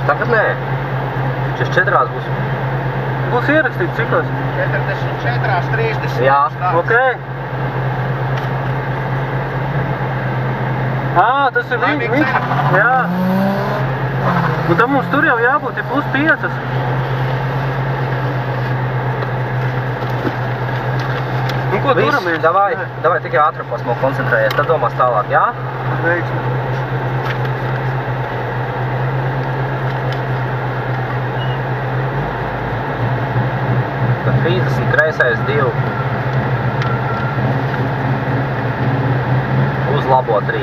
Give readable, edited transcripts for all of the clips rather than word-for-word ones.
Tagad nē. 44 būs. Būs ierakstīts cikos? 44, 30. Jā. Ok. Tas ir viņi. Jā. Un tam mums tur jau jābūt, ir +5. Nu, ko duramies? Davai tikai ātrumposmā koncentrējies, tad domās tālāk, jā? Veiksmi. Tad 30, kreisais 2. Uz labo 3.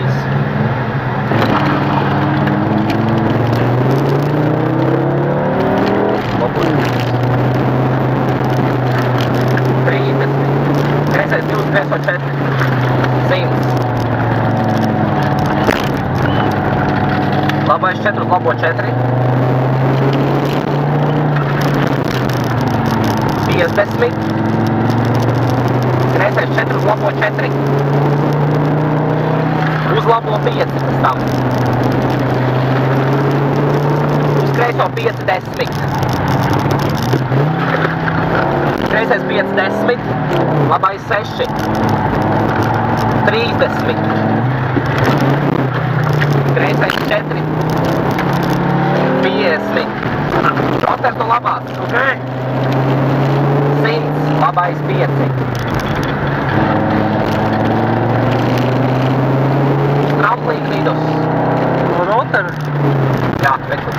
Labo 3. 30. Kreisais 2, kreiso 4. 100. Labais 4 uz labo 4. 50. Kreisais 4 uz labo 4. Uz labo 5 pēc tam. Uz kreiso 5, 10. Kreisais 5, 10. Labais 6. 30. Kreisais 4. 50. Roters no labās. Ok. 100. Labais 5. Tramplīna vidus. No rotera? Jā, reku.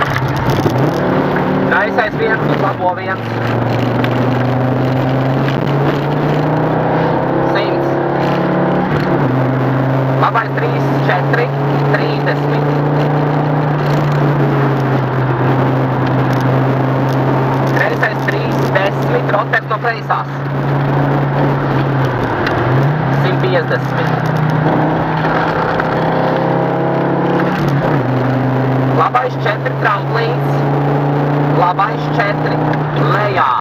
Kreisais 1 uz labo 1. 100. Labais 3, 4, 30. Kreisais 3, 10, roters no kreisās. 150. Labais 4, tramplīns. Labais 4, lejā.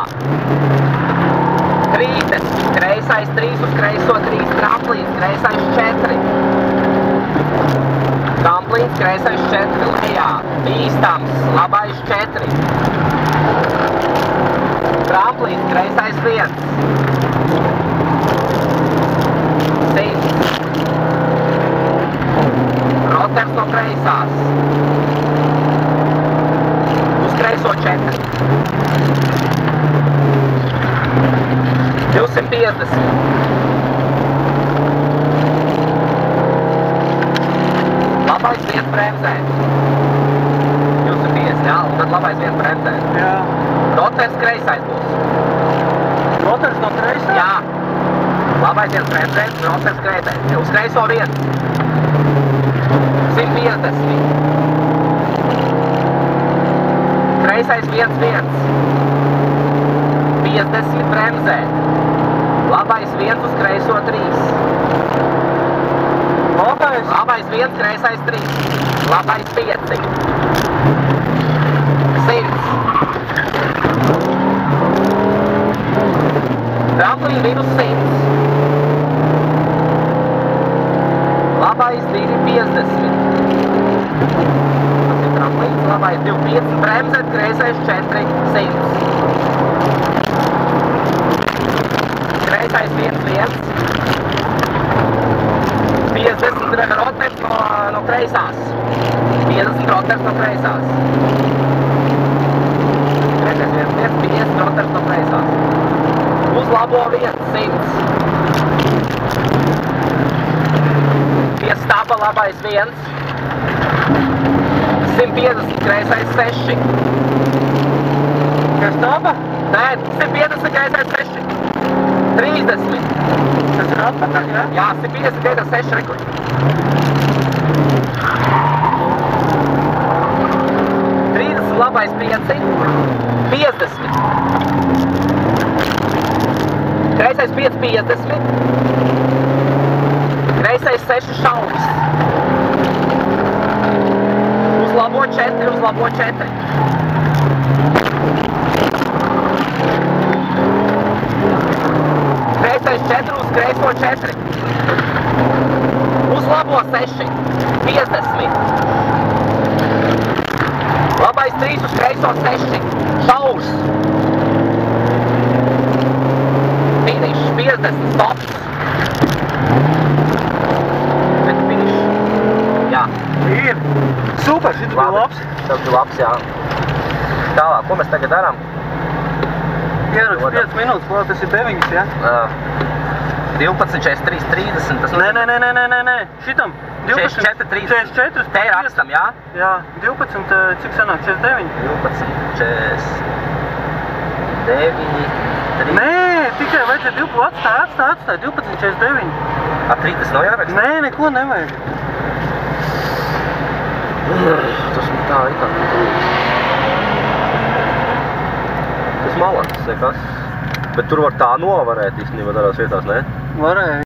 30, kreisais 3 uz kreiso 3, tramplīns, kreisais 4. Tramplīns, kreisais 4, lejā. Bīstams, labais 4. Tramplīns, kreisais 1. 100. Roters no kreisās. Uz kreiso 4. 250. Labais 1 bremzē. 250, jā, un tad labais 1 bremzē. Jā. Roters kreisais būs. Roters no kreisā? Jā. Labais 1 bremzē, roters kreisais. Uz kreiso 1. 150. Kreisais 1, 1. 50 bremzē. Labais 1 uz kreiso 3. Labais 1, kreisais 3. Labais 5. 100. Tramplīna vidus 100. Labais 2, 50. Tas ir tramplīns. Labais 2, 50. Bremzēt, kreisais 4, 100. Kreisais 1, 1. 50 roters no kreisās. 50 roters no kreisās. Kreisais 1, 1. 50 roters no kreisās. Uz labo 1, 100. Pie staba labais 1. 150 kreisais 6. Pie staba? Nē, 150 kreisais 6. 30. Tas ir atpakaļ, jā? Jā, 150 kreisais 6 rekord. 30 labais 5. 50. Kreisais 5, 50. Kreisais 6 šaubas. Uz labo 4, uz labo 4. Kreisais 4, uz kreiso 4. Uz labo 6. 50. Labais 3, 3 uz kreiso 6. Šaurs. Finish 50 stops. Bet finish. Jā. Ir. Super, šis bija labs. Tas bija labs, jā. Tālāk, ko mēs tagad darām? Ierakst 5 minūtes, klāt, tas ir 9, jā? 12, 43, 30. Tas Nē. Šitam. 44, 30. 44. Te rakstam, jā? Jā, 12, cik sanāk? 49? 12, 49, 30. Nē, tikai vajadzēja 12, atstāj, 12, 49. Ar 30 nav jāraksta? Nē, neko nevajag. Tas tā ir tā. Tas malaks, nekas. Bet tur var tā novarēt īstenībā tādās vietās, ne? Varēja.